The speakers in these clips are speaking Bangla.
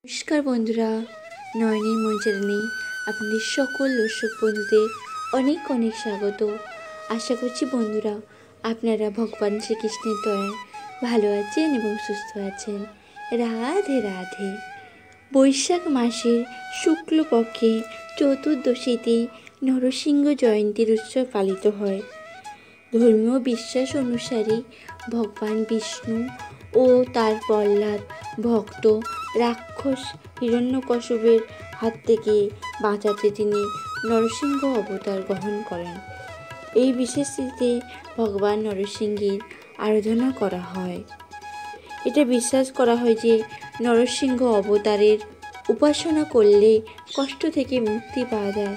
নমস্কার বন্ধুরা, নয়নের মন চ্যানেলে আপনাদের সকল দর্শক বন্ধুদের অনেক অনেক স্বাগত। আশা করছি বন্ধুরা আপনারা ভগবান শ্রীকৃষ্ণের দয়ায় ভালো আছেন এবং সুস্থ আছেন। রাধে রাধে। বৈশাখ মাসের শুক্লপক্ষে চতুর্দশীতে নরসিংহ জয়ন্তীর উৎসব পালিত হয়। ধর্মীয় বিশ্বাস অনুসারে ভগবান বিষ্ণু ও তার প্রহ্লাদ ভক্ত রাক্ষস হিরণ্যকশিপুর হাত থেকে বাঁচাতে তিনি নরসিংহ অবতার গ্রহণ করেন। এই বিশেষ তিথিতে ভগবান নরসিংহের আরাধনা করা হয়। এটা বিশ্বাস করা হয় যে নরসিংহ অবতারের উপাসনা করলে কষ্ট থেকে মুক্তি পাওয়া যায়।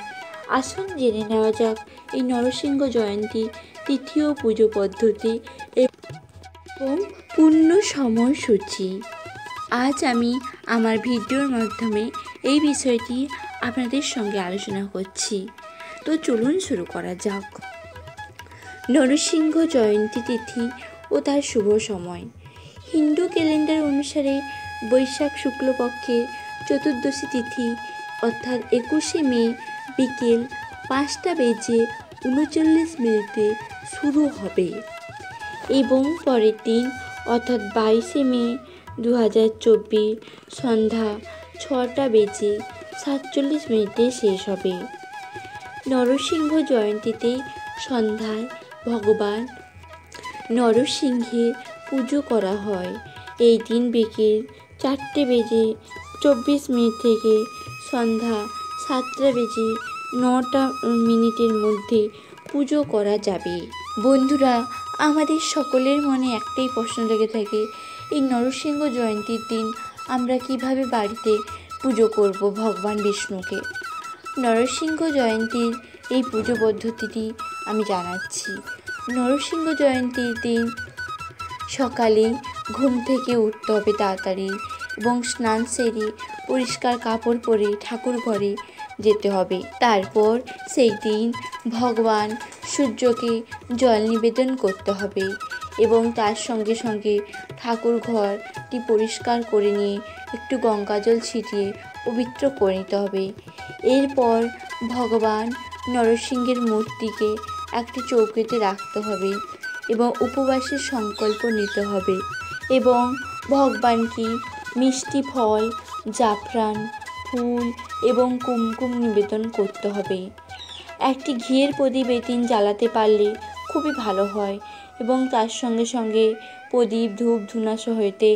আসুন জেনে নেওয়া যাক এই নরসিংহ জয়ন্তী তিথি ও পুজো পদ্ধতি এবং পূর্ণ সময়সূচি। আজ আমি আমার ভিডিওর মাধ্যমে এই বিষয়টি আপনাদের সঙ্গে আলোচনা করছি। তো চলুন শুরু করা যাক। নরসিংহ জয়ন্তী তিথি ও তার শুভ সময়। হিন্দু ক্যালেন্ডার অনুসারে বৈশাখ শুক্লপক্ষের চতুর্দশী তিথি অর্থাৎ 21শে মে বিকেল 5:39 শুরু হবে এবং পরের দিন অর্থাৎ 22শে মে 2024 সন্ধ্যা 6:47 শেষ হবে। নরসিংহ জয়ন্তীতে সন্ধ্যায় ভগবান নরসিংহের পুজো করা হয়। এই দিন বিকেল 4:24 থেকে সন্ধ্যা 7:09 মধ্যে পুজো করা যাবে। বন্ধুরা, আমাদের সকলের মনে একটাই প্রশ্ন লেগে থাকে, এই নরসিংহ জয়ন্তীর দিন আমরা কিভাবে বাড়িতে পুজো করব ভগবান বিষ্ণুকে। নরসিংহ জয়ন্তীর এই পুজো পদ্ধতিটি আমি জানাচ্ছি। নরসিংহ জয়ন্তীর দিন সকালে ঘুম থেকে উঠতে হবে তাড়াতাড়ি এবং স্নান সেরে পরিষ্কার কাপড় পরে ঠাকুর ঘরে যেতে হবে। তারপর সেই দিন ভগবান সূর্যকে জল নিবেদন করতে হবে এবং তার সঙ্গে সঙ্গে ঠাকুর ঘরটি পরিষ্কার করে নিয়ে একটু গঙ্গা জল ছিটিয়ে পবিত্র করে নিতে হবে। এরপর ভগবান নরসিংহের মূর্তিকে একটি চৌকিতে রাখতে হবে এবং উপবাসের সংকল্প নিতে হবে এবং ভগবানকে মিষ্টি ফল, জাফরান, ফুল এবং কুমকুম নিবেদন করতে হবে। একটি ঘিয়ের প্রদীপ এই দিন জ্বালাতে পারলে খুবই ভালো হয় এবং তার সঙ্গে সঙ্গে প্রদীপ, ধূপ, ধুনা সহিতে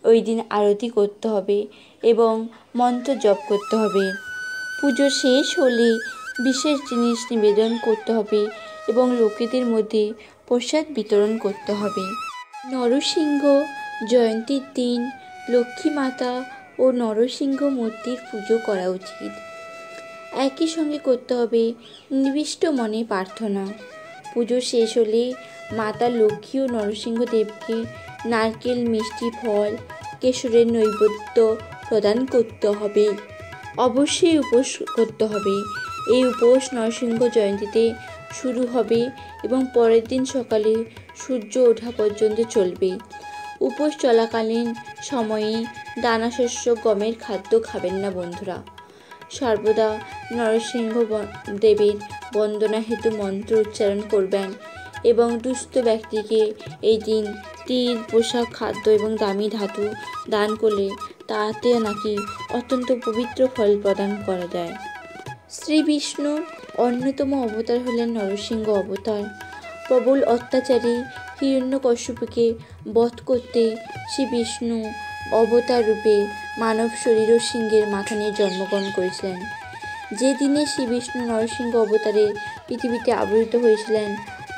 ওই দিন আরতি করতে হবে এবং মন্ত্র জপ করতে হবে। পুজো শেষ হলে বিশেষ জিনিস নিবেদন করতে হবে এবং লোকেদের মধ্যে প্রসাদ বিতরণ করতে হবে। নরসিংহ জয়ন্তীর দিন লক্ষ্মী মাতা ও নরসিংহ মূর্তির পুজো করা উচিত। একই সঙ্গে করতে হবে নিবিষ্ট মনে প্রার্থনা। পুজো শেষ হলে মাতা লক্ষ্মী ও নরসিংহদেবকে নারকেল, মিষ্টি ফল, কেশরের নৈবেদ্য প্রদান করতে হবে। অবশ্যই উপোস করতে হবে। এই উপোস নরসিংহ জয়ন্তীতে শুরু হবে এবং পরের দিন সকালে সূর্য ওঠা পর্যন্ত চলবে। উপোস চলাকালীন সময়ে দানাশস্য, গমের খাদ্য খাবেন না বন্ধুরা। সর্বদা নরসিংহ দেবের বন্দনা হেতু মন্ত্র উচ্চারণ করবেন এবং দুস্থ ব্যক্তিকে এই দিন তিল, পোশাক, খাদ্য এবং দামি ধাতু দান করলে তাতে নাকি অত্যন্ত পবিত্র ফল প্রদান করা যায়। শ্রী বিষ্ণুর অন্যতম অবতার হলেন নরসিংহ অবতার। প্রবল অত্যাচারী হিরণ্যকশিপুকে বধ করতে শ্রী বিষ্ণু অবতার রূপে মানব শরীর ও সিংহের মাথা নিয়ে জন্মগ্রহণ করেছিলেন। যে দিনে শ্রী বিষ্ণু নরসিংহ অবতারে পৃথিবীতে আবির্ভূত হয়েছিলেন,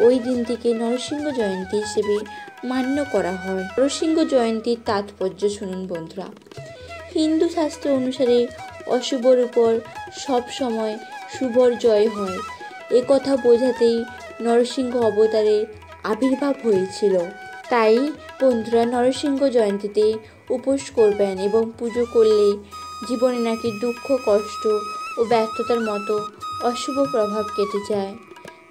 ওই দিন থেকে নরসিংহ জয়ন্তী হিসেবে মান্য করা হয়। নরসিংহ জয়ন্তীর তাৎপর্য শুনুন বন্ধুরা। হিন্দু শাস্ত্র অনুসারে অশুভর উপর সব সময় শুভর জয় হয়, একথা বোঝাতেই নরসিংহ অবতারের আবির্ভাব হয়েছিল। তাই বন্ধুরা, নরসিংহ জয়ন্তীতে উপোস করবেন এবং পুজো করলে জীবনে নাকি দুঃখ, কষ্ট ও ব্যর্থতার মতো অশুভ প্রভাব কেটে যায়।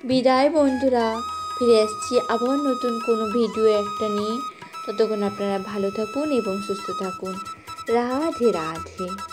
বিদায় বন্ধুরা, ফিরে আসছি আবার নতুন কোনো ভিডিও একটা নিয়ে। ততক্ষণ আপনারা ভালো থাকুন এবং সুস্থ থাকুন। রাধে রাধে।